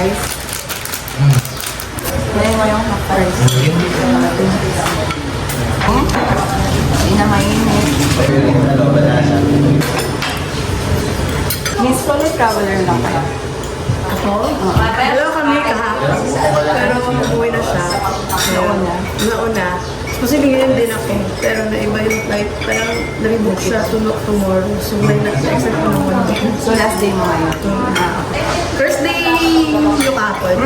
rice. Ngayon mo yung half rice. Hindi na mainit. Miss Solid Traveler lang kaya. Ako? Dalawa kami kahapon. Pero umuwi na siya. Nauna. Kasi ngayon din ako. Pero naiba yung flight. Parang naribook siya tomorrow. So may na-accept ko ng 1 week. So last day mo ngayon. First day yung kahapon.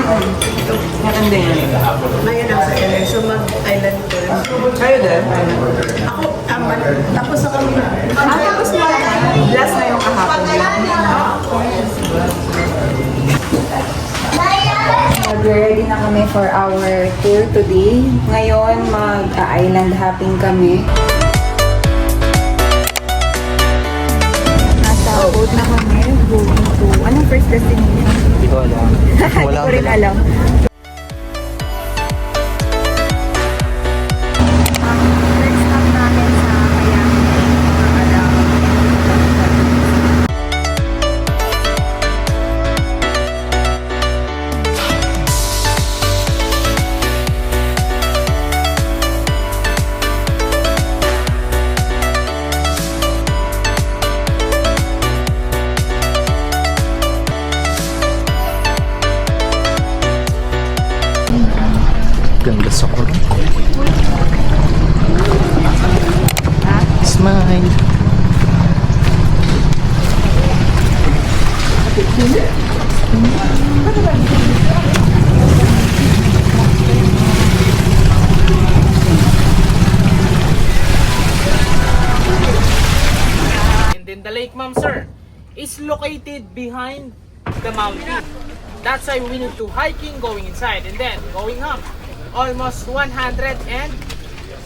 Second day na rin. Ngayon ang second day. So mag-island ko rin. Kayo din? Ako, tapos na kami. Tapos na. Last na yung kahapon. Ready na kami for our tour today. Ngayon, mag-island hopping kami. Nasa boat na kami, going to... Anong first destination? Hindi ko alam. Hindi ko rin alam. Ang first stop namin sa Kayangan, Ganda sa ko. Smile. And then the lake, ma'am, sir, is located behind the mountain. That's why we need to hiking, going inside, and then going up almost 160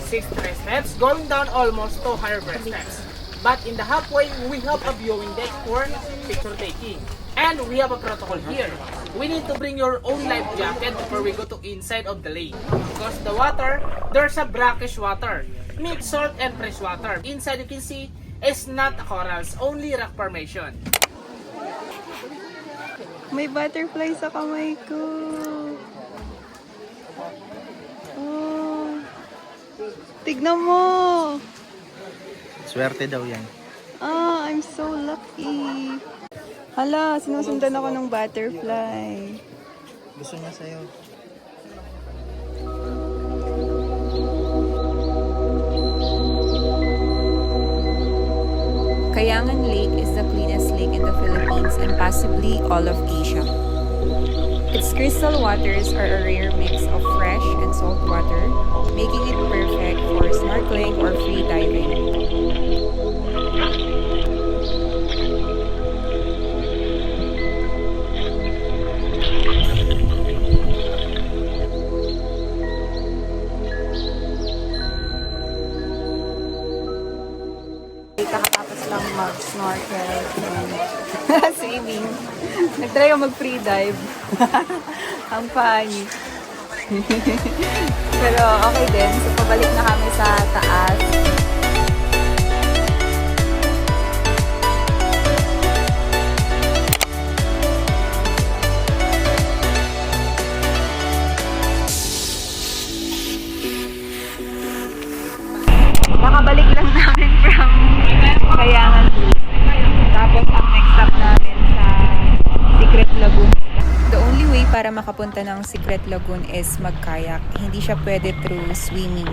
steps, going down almost 200 steps. But in the halfway, we have a viewing deck for picture taking. And we have a protocol here. We need to bring your own life jacket before we go to inside of the lake. Because the water, there's a brackish water, mixed salt and fresh water. Inside you can see, is not corals, only rock formation. may butterfly sa kamay ko. Oh. Tignan mo. Swerte daw yan. I'm so lucky. Hala, sinusundan ako ng butterfly. Gusto niya sa'yo. Kayangan Lake is the cleanest lake in the Philippines and possibly all of Asia. Its crystal waters are a rare mix of fresh and salt water, making it perfect for snorkeling or free diving. Kakatapos lang mag-snorkel and swimming. Nag-try ako mag-free dive. Ang pangit. Pero okay din. So, pabalik na kami sa taas. Nakabalik lang namin from Kayangan Lake. Tapos ang next stop namin sa Secret Lagoon. The only way para makapunta ng Secret Lagoon is mag-kayak. Hindi siya pwede through swimming.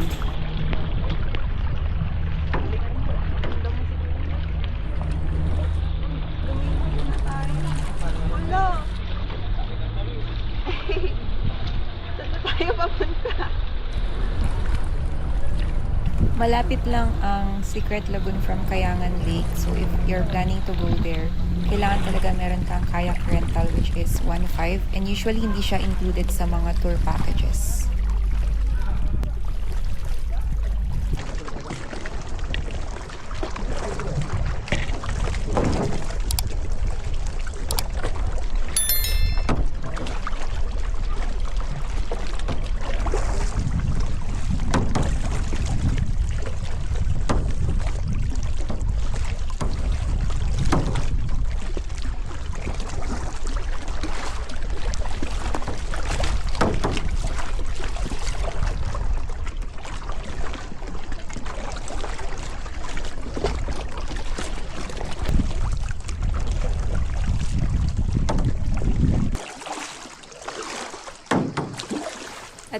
Malapit lang ang Secret Lagoon from Kayangan Lake. So if you're planning to go there, kailangan talaga meron kang kayak rental which is 1.5 and usually hindi siya included sa mga tour packages.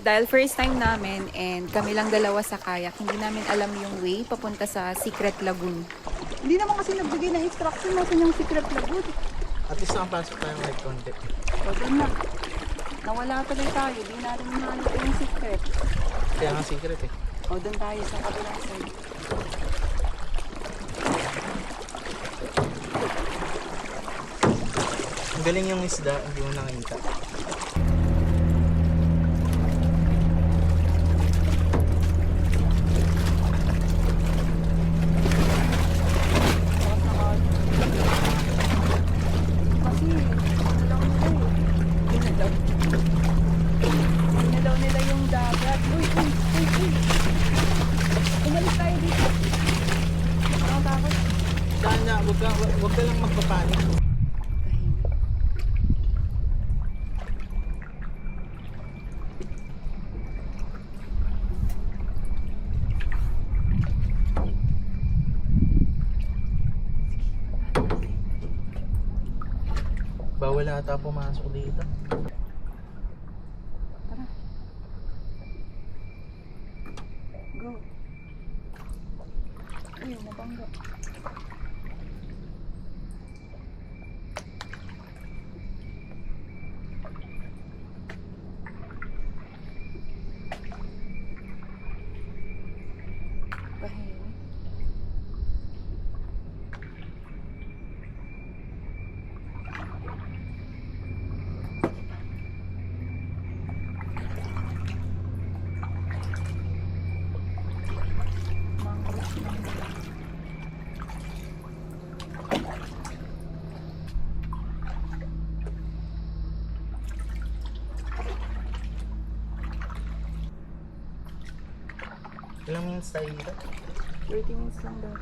Dahil first time namin and kami lang dalawa sa kayak, hindi namin alam yung way papunta sa Secret Lagoon. Hindi naman kasi nagbigay ng instruction mo sa yung secret lagoon. At least nakapasok tayo ng konti. O, doon na. Nawala tuloy tayo. Di natin mahanap yung secret. Kaya nga secret eh. O, doon tayo sa kabilang side. Ang galing yung isda, hindi mo nakita. Kasi, nalaw nila eh. Nalaw nila yung dagat. Uy, uy, uy, uy. Umalis tayo dito. Nakakatakot. Saan na, wag ka lang magpapanik. Bawal ata pumasok dito. Go. Uy, nabangga. Tahimik. Mangrove lang nila. Ilang minutes tayo dito? 30 minutes lang daw.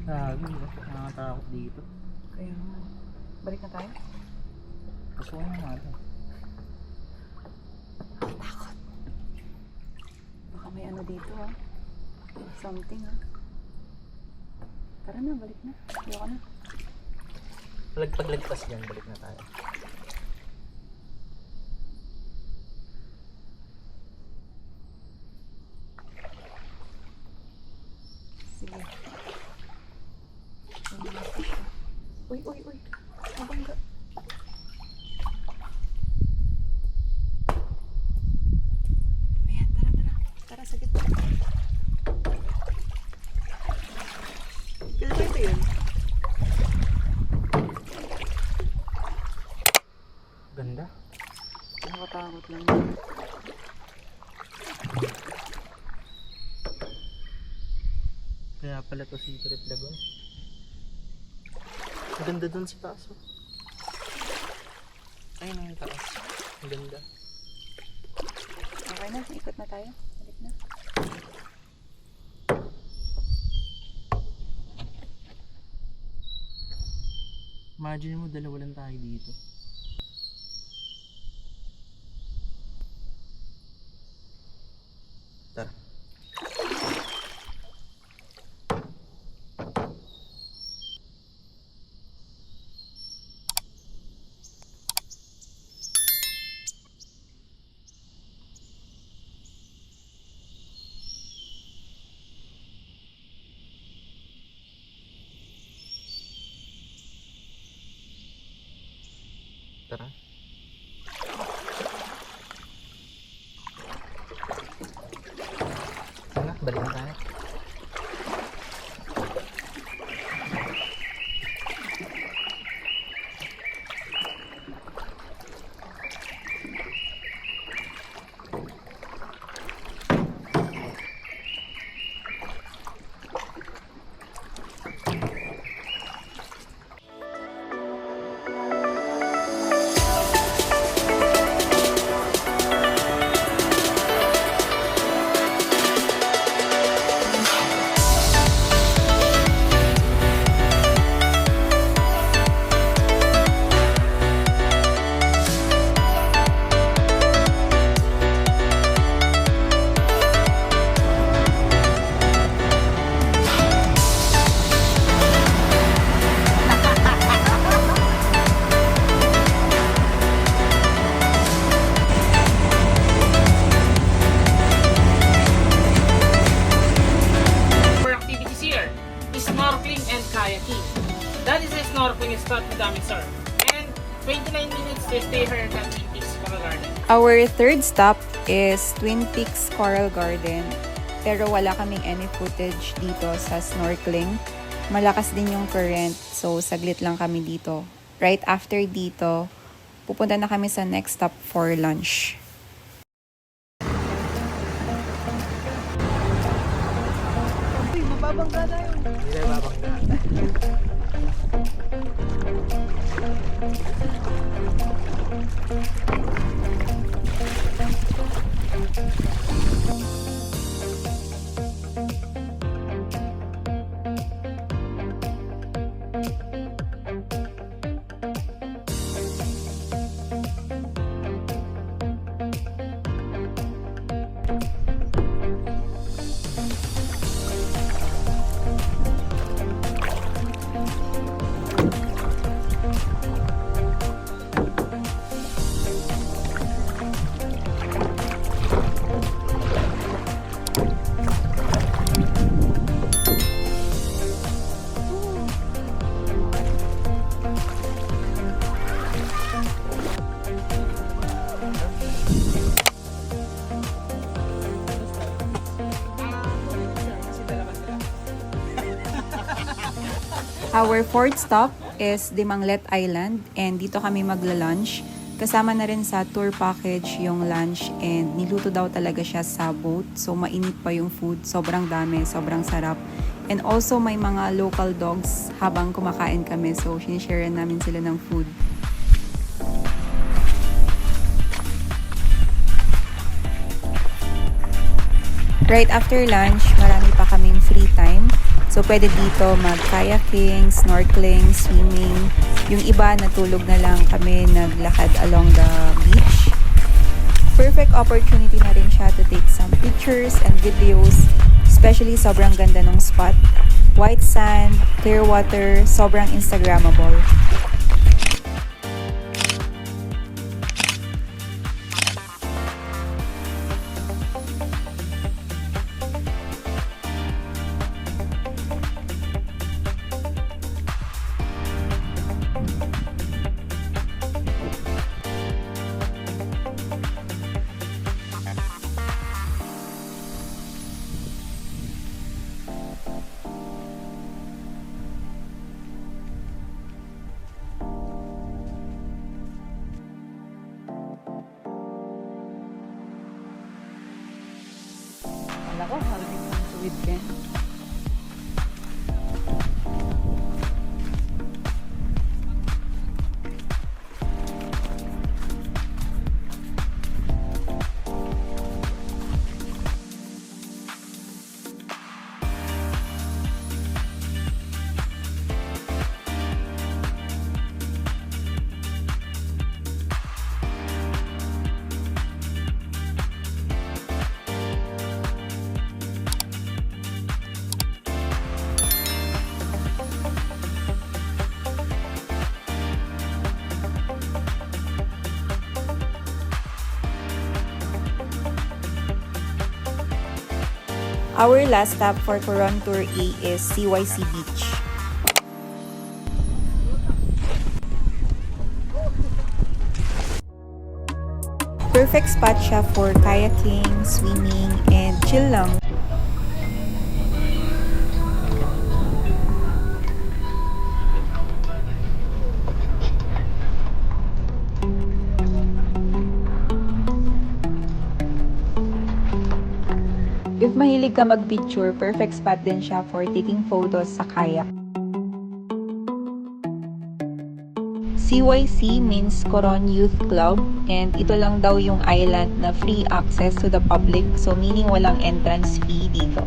Grabe, nakakatakot dito. Kaya nga. Balik na tayo? Gusto ko na natin. Baka may ano dito ha. Something ha. Tara na, balik na. Ayoko na. Paglagpas yan, balik na tayo. Sige. Uy, uy, uy. Mabangga. Ayan, tara, tara. Tara sa gitna. Kailan ito yun? Ganda. Nakakatakot lang. Kaya pala to Secret Lagoon. Ang ganda dun sa taas. Oh. Ayun ang taas. Ang ganda. Okay na, ikot na tayo. Balik na. Imagine mo, dalawa lang tayo dito. Tara. Tara. Sana, balik na tayo. That is a snorkeling spot, madami sir. And 29 minutes to stay here at Twin Peaks Coral Garden. Our third stop is Twin Peaks Coral Garden. Pero wala kaming any footage dito sa snorkeling. Malakas din yung current, so saglit lang kami dito. Right after dito, pupunta na kami sa next stop for lunch. Hindi tayo babangga. Our fourth stop is Dimanglet Island and dito kami magla-lunch. Kasama na rin sa tour package yung lunch and niluto daw talaga siya sa boat. So mainit pa yung food, sobrang dami, sobrang sarap. And also may mga local dogs habang kumakain kami. So sinishare namin sila ng food. Right after lunch, marami pa kaming free time. So, pwede dito mag-kayaking, snorkeling, swimming. Yung iba, natulog na lang kami naglakad along the beach. Perfect opportunity na rin siya to take some pictures and videos. Especially, sobrang ganda ng spot. White sand, clear water, sobrang Instagrammable. Wala ko, halamig ng tuwid ka. Our last stop for Coron Tour A is CYC Beach. Perfect spot siya for kayaking, swimming, and chill lang. If mahilig ka mag-picture, perfect spot din siya for taking photos sa kayak. CYC means Coron Youth Club and ito lang daw yung island na free access to the public, so meaning walang entrance fee dito.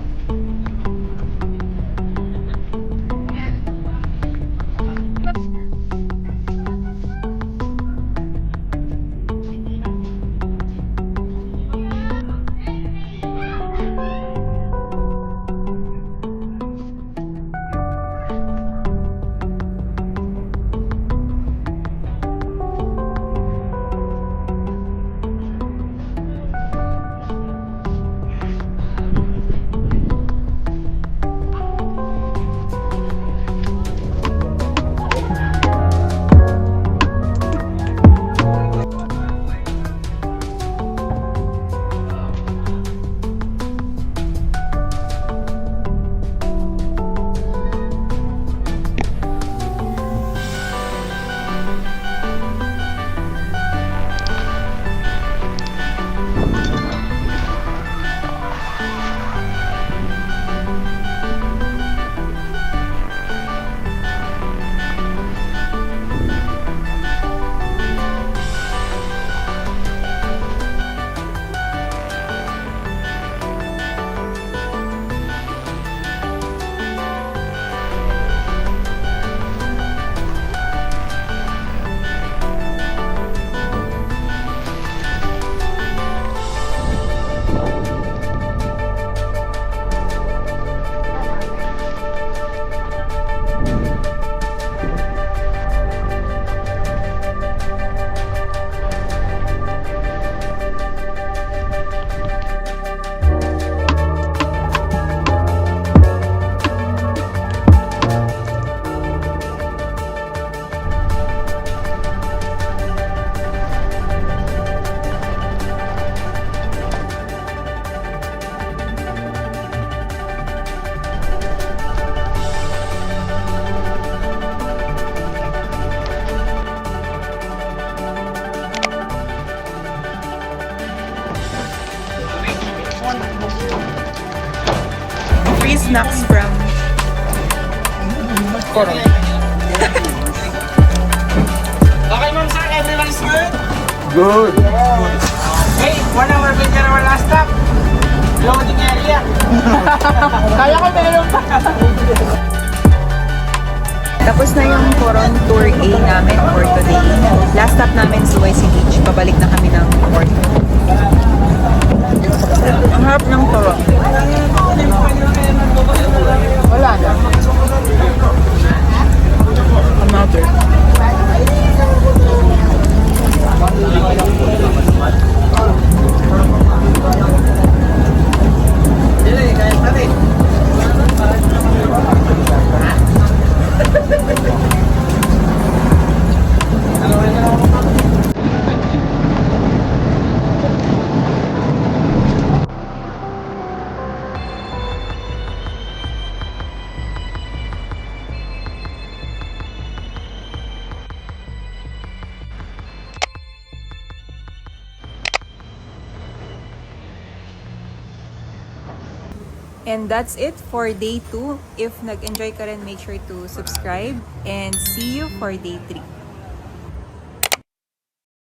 snacks from Coron. Okay, ma'am, sir. Everyone is good? Good. Hey, 1 hour been our last stop. Loading area. Kaya ko meron pa. Tapos na yung Coron Tour A namin for today. Last stop namin sa YC Beach. Pabalik na kami ng port. Ang harap ng Coron. Wala na. Another. And that's it for day 2. If nag-enjoy ka rin, make sure to subscribe and see you for day 3.